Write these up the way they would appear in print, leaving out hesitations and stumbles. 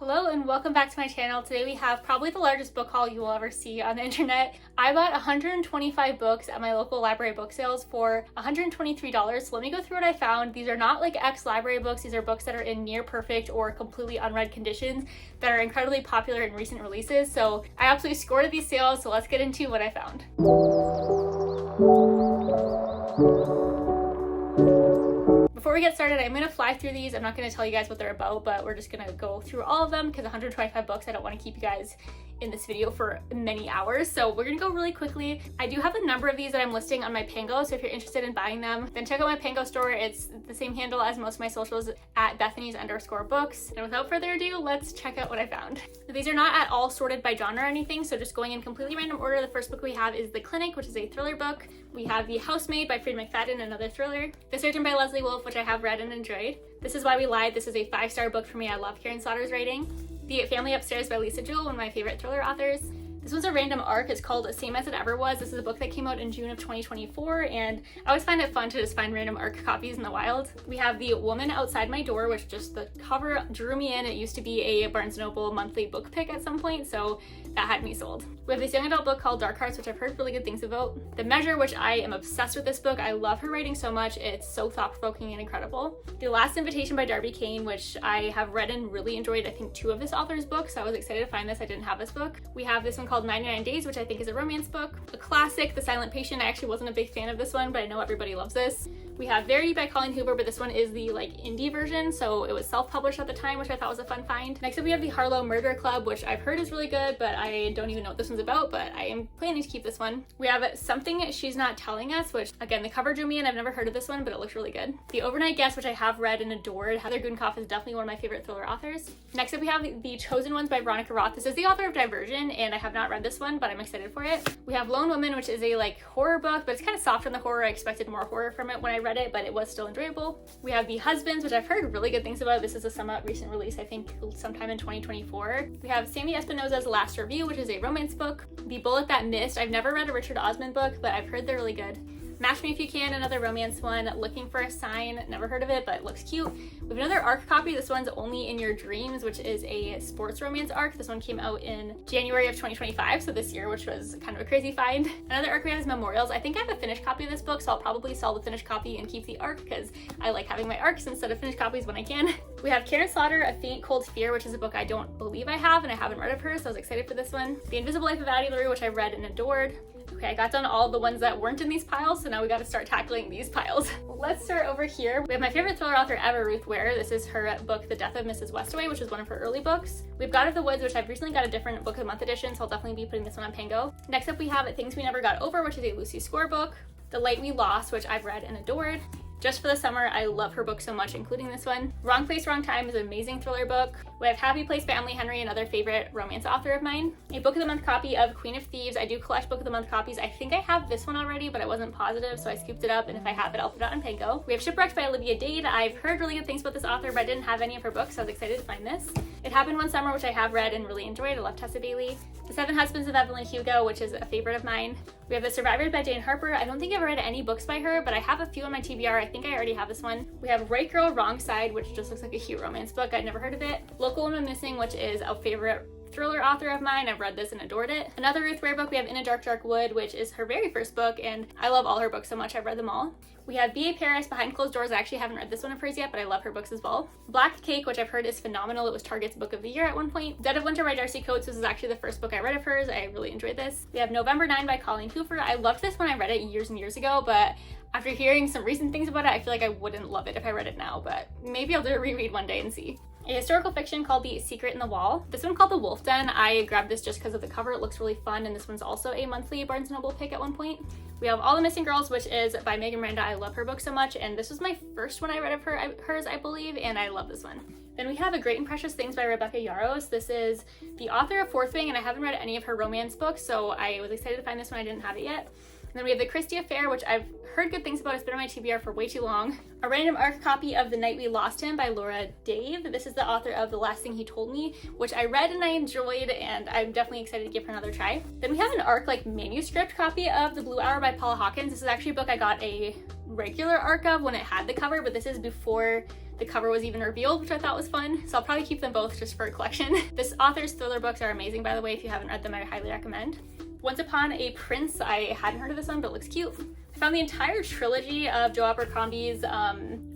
Hello and welcome back to my channel. Today we have probably the largest book haul you will ever see on the internet. I bought 125 books at my local library book sales for $123. So let me go through what I found. These are not like ex-library books. These are books that are in near perfect or completely unread conditions that are incredibly popular in recent releases. So I absolutely scored these sales, so let's get into what I found. Before we get started, I'm going to fly through these. I'm not going to tell you guys what they're about, but we're just going to go through all of them because 125 books, I don't want to keep you guys in this video for many hours. So we're going to go really quickly. I do have a number of these that I'm listing on my Pango, so if you're interested in buying them, then check out my Pango store. It's the same handle as most of my socials at Bethany's_books. And without further ado, let's check out what I found. So these are not at all sorted by genre or anything, so just going in completely random order. The first book we have is The Clinic, which is a thriller book. We have The Housemaid by Freida McFadden, another thriller. The Surgeon by Leslie Wolfe, which I have read and enjoyed. This Is Why We Lied. This is a 5-star book for me. I love Karen Slaughter's writing. The Family Upstairs by Lisa Jewell, one of my favorite thriller authors. This one's a random arc. It's called Same As It Ever Was. This is a book that came out in June of 2024, and I always find it fun to just find random arc copies in the wild. We have The Woman Outside My Door, which just the cover drew me in. It used to be a Barnes & Noble monthly book pick at some point, so that had me sold. We have this young adult book called Dark Hearts, which I've heard really good things about. The Measure, which I am obsessed with this book. I love her writing so much. It's so thought-provoking and incredible. The Last Invitation by Darby Kane, which I have read and really enjoyed, I think, 2 of this author's books, so I was excited to find this. I didn't have this book. We have this one called 99 Days, which I think is a romance book. A classic, The Silent Patient. I actually wasn't a big fan of this one, but I know everybody loves this. We have Verity by Colleen Hoover, but this one is the indie version, so it was self-published at the time, which I thought was a fun find. Next up we have The Harlow Murder Club, which I've heard is really good, but I don't even know what this one's about, but I am planning to keep this one. We have Something She's Not Telling Us, which again, the cover drew me in. I've never heard of this one, but it looks really good. The Overnight Guest, which I have read and adored. Heather Gudenkauf is definitely one of my favorite thriller authors. Next up we have The Chosen Ones by Veronica Roth. This is the author of Diversion, and I have not read this one, but I'm excited for it. We have Lone Woman, which is a horror book, but it's kind of soft on the horror. I expected more horror from it when I read it, but it was still enjoyable. We have The Husbands, which I've heard really good things about. This is a somewhat recent release, I think sometime in 2024. We have Sammy Espinosa's Last Review, which is a romance book. The Bullet That Missed. I've never read a Richard Osman book, but I've heard they're really good. Match Me If You Can, another romance one. Looking for a Sign, never heard of it, but it looks cute. We have another ARC copy. This one's Only in Your Dreams, which is a sports romance arc. This one came out in January of 2025, so this year, which was kind of a crazy find. Another arc we have is Memorials. I think I have a finished copy of this book, so I'll probably sell the finished copy and keep the arc because I like having my arcs instead of finished copies when I can. We have Karen Slaughter, A Faint Cold Fear, which is a book I don't believe I have, and I haven't read of her, so I was excited for this one. The Invisible Life of Addie LaRue, which I read and adored. Okay, I got done all the ones that weren't in these piles, so now we got to start tackling these piles. Let's start over here. We have my favorite thriller author ever, Ruth Ware. This is her book, The Death of Mrs. Westaway, which is one of her early books. We've God of the Woods, which I've recently got a different Book of the Month edition, so I'll definitely be putting this one on Pango. Next up we have Things We Never Got Over, which is a Lucy Score book. The Light We Lost, which I've read and adored. Just for the Summer, I love her book so much, including this one. Wrong Place, Wrong Time is an amazing thriller book. We have Happy Place by Emily Henry, another favorite romance author of mine. A Book of the Month copy of Queen of Thieves. I do collect Book of the Month copies. I think I have this one already, but I wasn't positive, so I scooped it up, and if I have it, I'll put it on Pango. We have Shipwrecked by Olivia Dade. I've heard really good things about this author, but I didn't have any of her books, so I was excited to find this. It Happened One Summer, which I have read and really enjoyed. I love Tessa Bailey. The Seven Husbands of Evelyn Hugo, which is a favorite of mine. We have The Survivors by Jane Harper. I don't think I've read any books by her, but I have a few on my TBR. I think I already have this one. We have Right Girl, Wrong Side, which just looks like a cute romance book. I'd never heard of it. Local Woman Missing, which is a favorite thriller author of mine. I've read this and adored it. Another Ruth Ware book, we have In a Dark, Dark Wood, which is her very first book, and I love all her books so much. I've read them all. We have B.A. Paris, Behind Closed Doors. I actually haven't read this one of hers yet, but I love her books as well. Black Cake, which I've heard is phenomenal. It was Target's Book of the Year at one point. Dead of Winter by Darcy Coates. This is actually the first book I read of hers. I really enjoyed this. We have November 9 by Colleen Hoover. I loved this when I read it years and years ago, but after hearing some recent things about it, I feel like I wouldn't love it if I read it now, but maybe I'll do a reread one day and see. A historical fiction called The Secret in the Wall. This one called The Wolf Den. I grabbed this just because of the cover. It looks really fun, and this one's also a monthly Barnes & Noble pick at one point. We have All the Missing Girls, which is by Megan Miranda. I love her book so much, and this was my first one I read of hers, I believe, and I love this one. Then we have A Great and Precious Things by Rebecca Yarros. This is the author of Fourth Wing, and I haven't read any of her romance books, so I was excited to find this one. I didn't have it yet. And then we have The Christie Affair, which I've heard good things about. It's been on my TBR for way too long. A random ARC copy of The Night We Lost Him by Laura Dave. This is the author of The Last Thing He Told Me, which I read and I enjoyed, and I'm definitely excited to give her another try. Then we have an ARC manuscript copy of The Blue Hour by Paula Hawkins. This is actually a book I got a regular ARC of when it had the cover, but this is before the cover was even revealed, which I thought was fun. So I'll probably keep them both just for a collection. This author's thriller books are amazing, by the way. If you haven't read them, I highly recommend. Once Upon a Prince, I hadn't heard of this one, but it looks cute. I found the entire trilogy of Joe Abercrombie's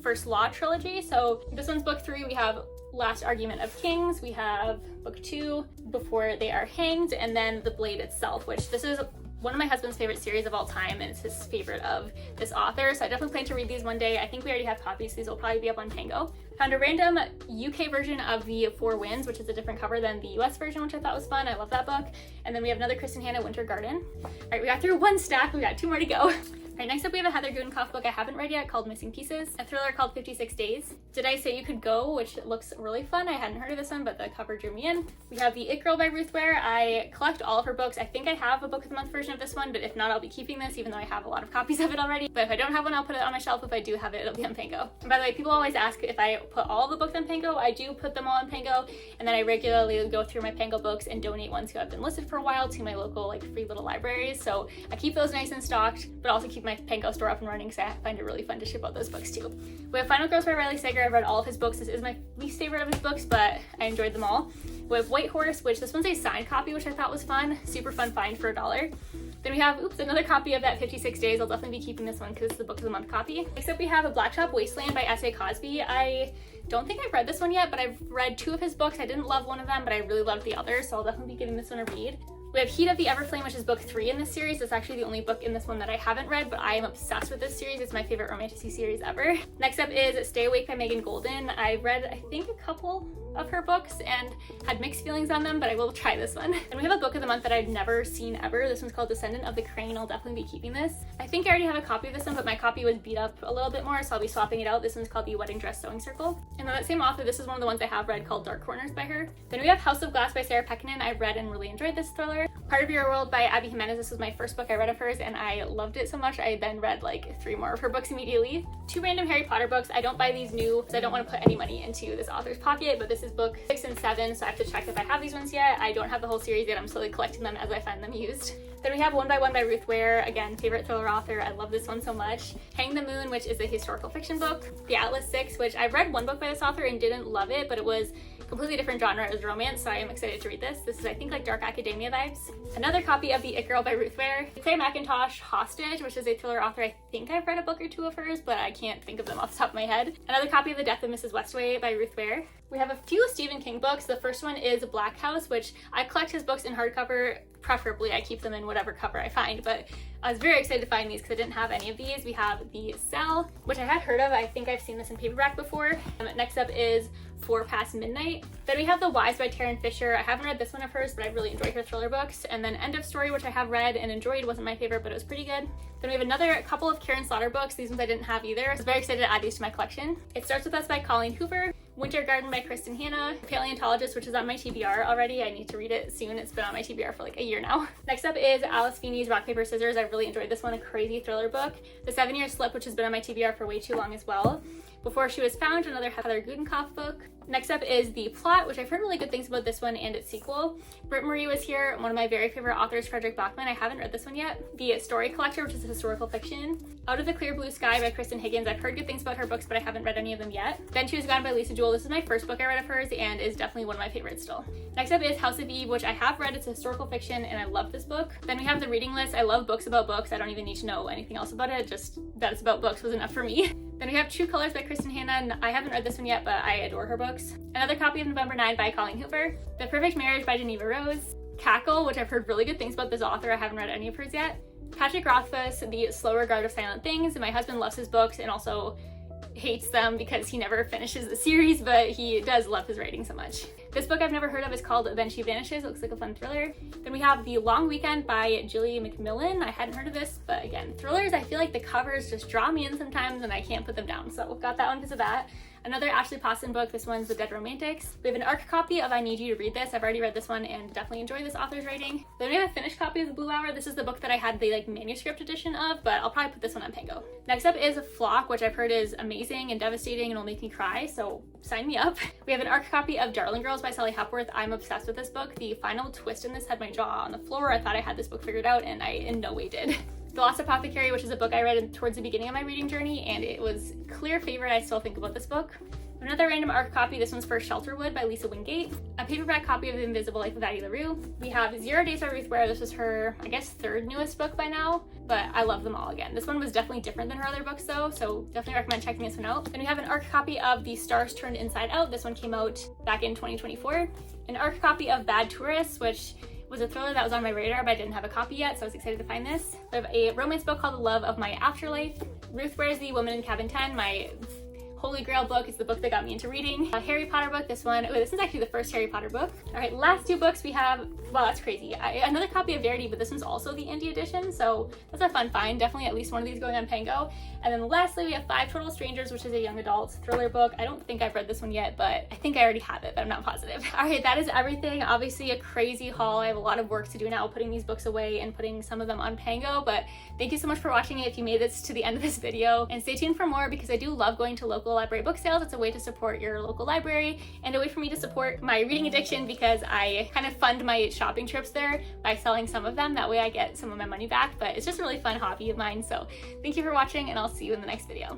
First Law trilogy. So this one's book 3. We have Last Argument of Kings. We have book 2, Before They Are Hanged, and then The Blade itself, which this is one of my husband's favorite series of all time, and it's his favorite of this author, so I definitely plan to read these one day. I think we already have copies, so these will probably be up on Tango. Found a random UK version of The Four Winds, which is a different cover than the US version, which I thought was fun. I love that book. And then we have another Kristen Hanna Winter Garden. All right, we got through one stack. We got 2 more to go. All right, next up we have a Heather Gudenkauf book I haven't read yet called Missing Pieces, a thriller called 56 Days. Did I Say You Could Go, which looks really fun. I hadn't heard of this one, but the cover drew me in. We have The It Girl by Ruth Ware. I collect all of her books. I think I have a Book of the Month version of this one, but if not, I'll be keeping this, even though I have a lot of copies of it already. But if I don't have one, I'll put it on my shelf. If I do have it, it'll be on Pango. And by the way, people always ask if I put all the books on Pango. I do put them all on Pango, and then I regularly go through my Pango books and donate ones who have been listed for a while to my local free little libraries. So I keep those nice and stocked, but also keep my Pango store up and running, so I find it really fun to ship out those books too. We have Final Girls by Riley Sager. I've read all of his books. This is my least favorite of his books, but I enjoyed them all. We have White Horse, which this one's a signed copy, which I thought was fun. Super fun find for $1. Then we have, another copy of that 56 Days. I'll definitely be keeping this one because it's the Book of the Month copy. Next up we have a Blacktop Wasteland by S.A. Cosby. I don't think I've read this one yet, but I've read 2 of his books. I didn't love one of them, but I really loved the other, so I'll definitely be giving this one a read. We have Heat of the Everflame, which is book 3 in this series. It's actually the only book in this one that I haven't read, but I am obsessed with this series. It's my favorite romantasy series ever. Next up is Stay Awake by Megan Golden. I read, I think, a couple of her books and had mixed feelings on them, but I will try this one. And we have a Book of the Month that I've never seen ever. This one's called Descendant of the Crane. I'll definitely be keeping this. I think I already have a copy of this one, but my copy was beat up a little bit more, so I'll be swapping it out. This one's called The Wedding Dress Sewing Circle. And then that same author, this is one of the ones I have read called Dark Corners by her. Then we have House of Glass by Sarah Pekkanen. I've read and really enjoyed this thriller. Part of Your World by Abby Jimenez. This was my first book I read of hers, and I loved it so much I then read 3 more of her books immediately. 2 random Harry Potter books. I don't buy these new because I don't want to put any money into this author's pocket, but this is book 6 and 7, so I have to check if I have these ones yet. I don't have the whole series yet. I'm slowly collecting them as I find them used. Then we have One by One by Ruth Ware. Again, favorite thriller author. I love this one so much. Hang the Moon, which is a historical fiction book. The Atlas Six, which I've read one book by this author and didn't love it, but it was completely different genre. It was romance, so I am excited to read this. This is, I think, Dark Academia vibes. Another copy of The It Girl by Ruth Ware. Claire McIntosh, Hostage, which is a thriller author. I think I've read a book or 2 of hers, but I can't think of them off the top of my head. Another copy of The Death of Mrs. Westaway by Ruth Ware. We have a few Stephen King books. The first one is Black House, which I collect his books in hardcover. Preferably, I keep them in whatever cover I find, but I was very excited to find these because I didn't have any of these. We have The Cell, which I had heard of. I think I've seen this in paperback before. Next up is 4 Past Midnight. Then we have The Wise by Taryn Fisher. I haven't read this one of hers, but I really enjoy her thriller books. And then End of Story, which I have read and enjoyed. Wasn't my favorite, but it was pretty good. Then we have another couple of Karen Slaughter books. These ones I didn't have either. I was very excited to add these to my collection. It Starts With Us by Colleen Hoover. Winter Garden by Kristen Hanna. Paleontologist, which is on my TBR already. I need to read it soon. It's been on my TBR for a year now. Next up is Alice Feeney's Rock, Paper, Scissors. I really enjoyed this one, a crazy thriller book. The 7-Year Slip, which has been on my TBR for way too long as well. Before She Was Found, another Heather Gudenkauf book. Next up is The Plot, which I've heard really good things about this one and its sequel. Britt Marie was here, one of my very favorite authors, Frederick Bachman. I haven't read this one yet. The Story Collector, which is a historical fiction. Out of the Clear Blue Sky by Kristen Higgins. I've heard good things about her books, but I haven't read any of them yet. Then She Was Gone by Lisa Jewell. This is my first book I read of hers and is definitely one of my favorites still. Next up is House of Eve, which I have read. It's a historical fiction and I love this book. Then we have The Reading List. I love books about books. I don't even need to know anything else about it. Just that it's about books was enough for me. Then we have True Colors by Kristen Hanna, and I haven't read this one yet, but I adore her books. Another copy of November 9 by Colleen Hoover. The Perfect Marriage by Geneva Rose. Cackle, which I've heard really good things about this author. I haven't read any of hers yet. Patrick Rothfuss, The Slow Regard of Silent Things. My husband loves his books and also hates them because he never finishes the series, but he does love his writing so much. This book I've never heard of is called Then She Vanishes. It looks like a fun thriller. Then we have The Long Weekend by Julie McMillan. I hadn't heard of this, but again, thrillers, I feel like the covers just draw me in sometimes and I can't put them down. So got that one because of that. Another Ashley Poston book. This one's The Dead Romantics. We have an ARC copy of I Need You to Read This. I've already read this one and definitely enjoy this author's writing. Then we have a finished copy of The Blue Hour. This is the book that I had the manuscript edition of, but I'll probably put this one on Pango. Next up is Flock, which I've heard is amazing and devastating and will make me cry, so sign me up. We have an ARC copy of Darling Girls by Sally Hepworth. I'm obsessed with this book. The final twist in this had my jaw on the floor. I thought I had this book figured out and I in no way did. The Lost Apothecary, which is a book I read towards the beginning of my reading journey, and it was clear favorite. I still think about this book. Another random ARC copy, this one's for Shelterwood by Lisa Wingate. A paperback copy of The Invisible Life of Addie LaRue. We have 0 Days by Ruth Ware. This was her, I guess, 3rd newest book by now, but I love them all again. This one was definitely different than her other books though, so definitely recommend checking this one out. Then we have an ARC copy of The Stars Turned Inside Out. This one came out back in 2024. An ARC copy of Bad Tourists, which was a thriller that was on my radar, but I didn't have a copy yet, so I was excited to find this. We have a romance book called The Love of My Afterlife. Ruth Ware's The Woman in Cabin 10, my holy grail book. It's the book that got me into reading. A Harry Potter book, this one. Oh, this is actually the first Harry Potter book. All right, last 2 books we have, wow, that's crazy. Another copy of Verity, but this one's also the indie edition, so that's a fun find. Definitely at least one of these going on Pango. And then lastly, we have 5 Total Strangers, which is a young adult thriller book. I don't think I've read this one yet, but I think I already have it, but I'm not positive. All right, that is everything. Obviously a crazy haul. I have a lot of work to do now putting these books away and putting some of them on Pango, but thank you so much for watching it if you made this to the end of this video. And stay tuned for more because I do love going to local library book sales. It's a way to support your local library and a way for me to support my reading addiction because I kind of fund my shopping trips there by selling some of them. That way I get some of my money back, but it's just a really fun hobby of mine. So thank you for watching and I'll see you in the next video.